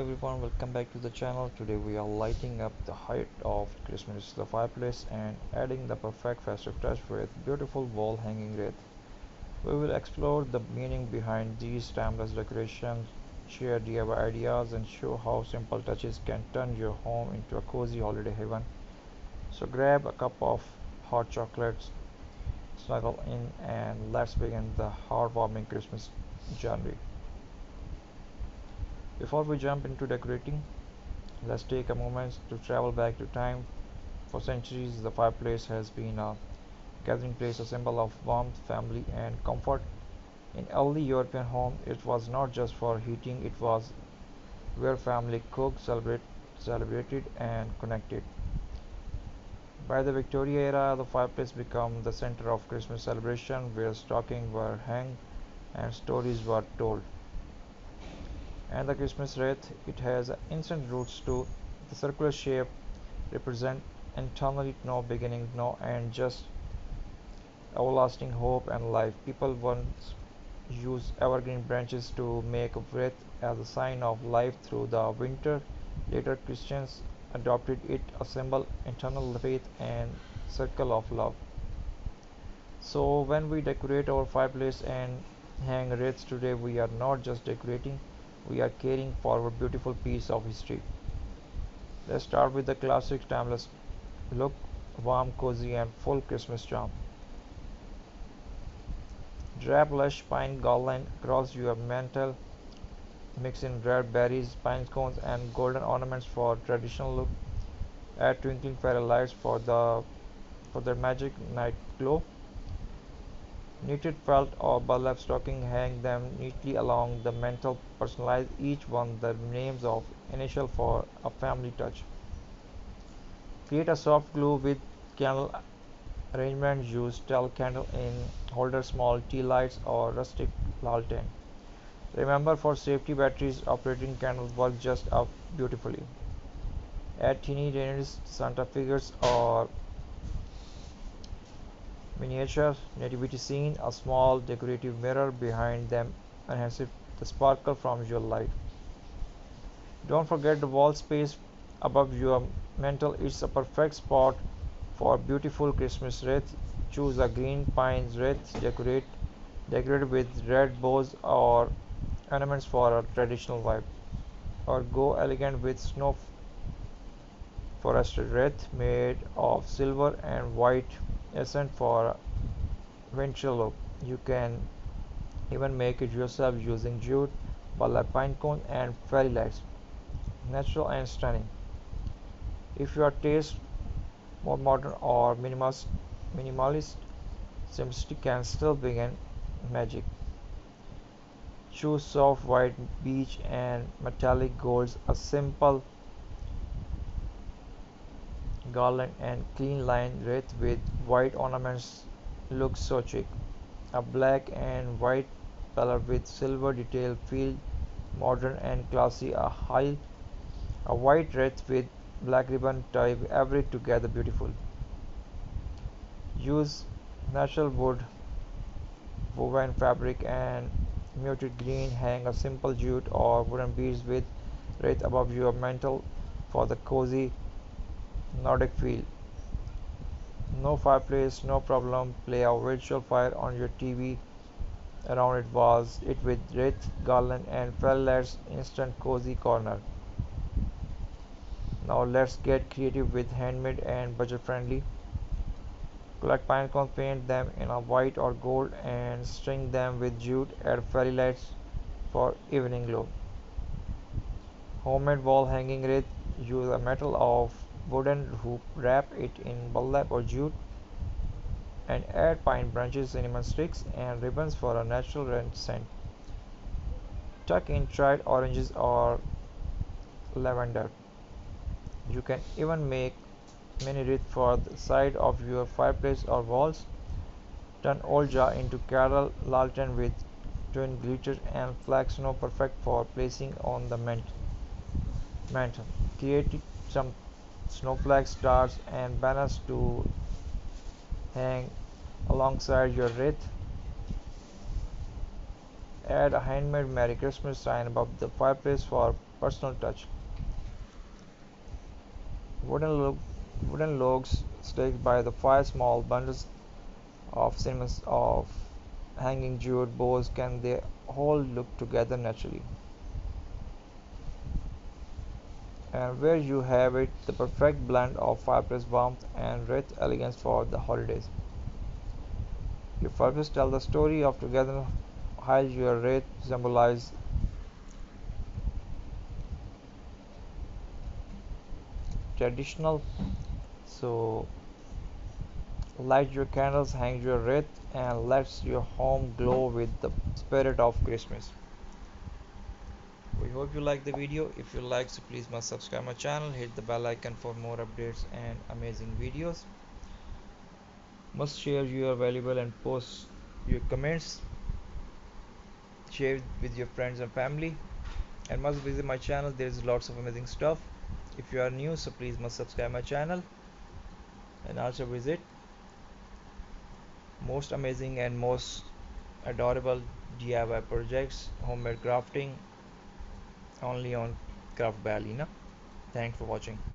everyone, welcome back to the channel. Today we are lighting up the height of Christmas, the fireplace, and adding the perfect festive touch with beautiful wall hanging wreath. We will explore the meaning behind these timeless decorations, share DIY ideas, and show how simple touches can turn your home into a cozy holiday haven. So grab a cup of hot chocolates, snuggle in, and let's begin the heartwarming Christmas journey. Before we jump into decorating, let's take a moment to travel back to time. For centuries, the fireplace has been a gathering place, a symbol of warmth, family, and comfort. In early European homes, it was not just for heating, it was where family cooked, celebrated, and connected. By the Victoria era, the fireplace became the center of Christmas celebration where stockings were hung and stories were told. And the Christmas wreath, it has ancient roots too. The circular shape represent internally no beginning, no end, just everlasting hope and life. People once used evergreen branches to make a wreath as a sign of life through the winter. Later Christians adopted it, a symbol eternal faith and circle of love. So when we decorate our fireplace and hang wreaths today, we are not just decorating, we are carrying forward beautiful piece of history. Let's start with the classic timeless look, warm, cozy, and full Christmas charm. Drape lush pine garland across your mantle, mix in red berries, pine cones, and golden ornaments for traditional look. Add twinkling fairy lights for their magic night glow. Knitted felt or burlap stocking, hang them neatly along the mantle. Personalize each one the names of initial for a family touch. Create a soft glue with candle arrangement. Use tall candle in holder, small tea lights, or rustic lantern. Remember, for safety, batteries operating candles work just up beautifully. Add teeny Danish Santa figures or miniature nativity scene. A small decorative mirror behind them enhances the sparkle from your light. Don't forget the wall space above your mantle. It's a perfect spot for beautiful Christmas wreath. Choose a green pine wreath decorated with red bows or ornaments for a traditional vibe. Or go elegant with snow forested wreath made of silver and white accent for a wintry look. You can even make it yourself using jute, burlap pine cone, and fairy lights. Natural and stunning. If your taste more modern or minimalist, simplicity can still begin magic. Choose soft white beige and metallic golds. A simple garland and clean line wreath with white ornaments looks so chic. A black and white color with silver detail feel modern and classy. A white wreath with black ribbon tie every together beautiful. Use natural wood, woven fabric, and muted green. Hang a simple jute or wooden beads with wreath above your mantle for the cozy Nordic feel. No fireplace, no problem. Play a virtual fire on your TV. Around it was it with wreath, garland, and fairy lights. Instant cozy corner. Now let's get creative with handmade and budget friendly. Collect pine cones, paint them in a white or gold, and string them with jute. Add fairy lights for evening glow. Homemade wall hanging wreath. Use a metal of wooden hoop. Wrap it in burlap or jute and add pine branches, cinnamon sticks, and ribbons for a natural red scent. Tuck in dried oranges or lavender. You can even make mini wreath for the side of your fireplace or walls. Turn old jar into carol lantern with twin glitter and flag snow, perfect for placing on the mantle. Create some snowflakes, stars, and banners to hang alongside your wreath. Add a handmade Merry Christmas sign above the fireplace for personal touch. Wooden, lo- wooden logs staked by the fire, small bundles of cinnamons of hanging jeweled bows, can they all look together naturally? And where you have it, the perfect blend of fireplace warmth and wreath elegance for the holidays. Your fireplace tell the story of togetherness, while your wreath symbolize traditional. So light your candles, hang your wreath, and let your home glow with the spirit of Christmas. We hope you like the video. If you like, so please must subscribe my channel, hit the bell icon for more updates and amazing videos. Must share your valuable and post your comments, share with your friends and family, and must visit my channel. There is lots of amazing stuff. If you are new, so please must subscribe my channel and also visit most amazing and most adorable DIY projects, homemade crafting only on Craft Valley. Na? Thanks for watching.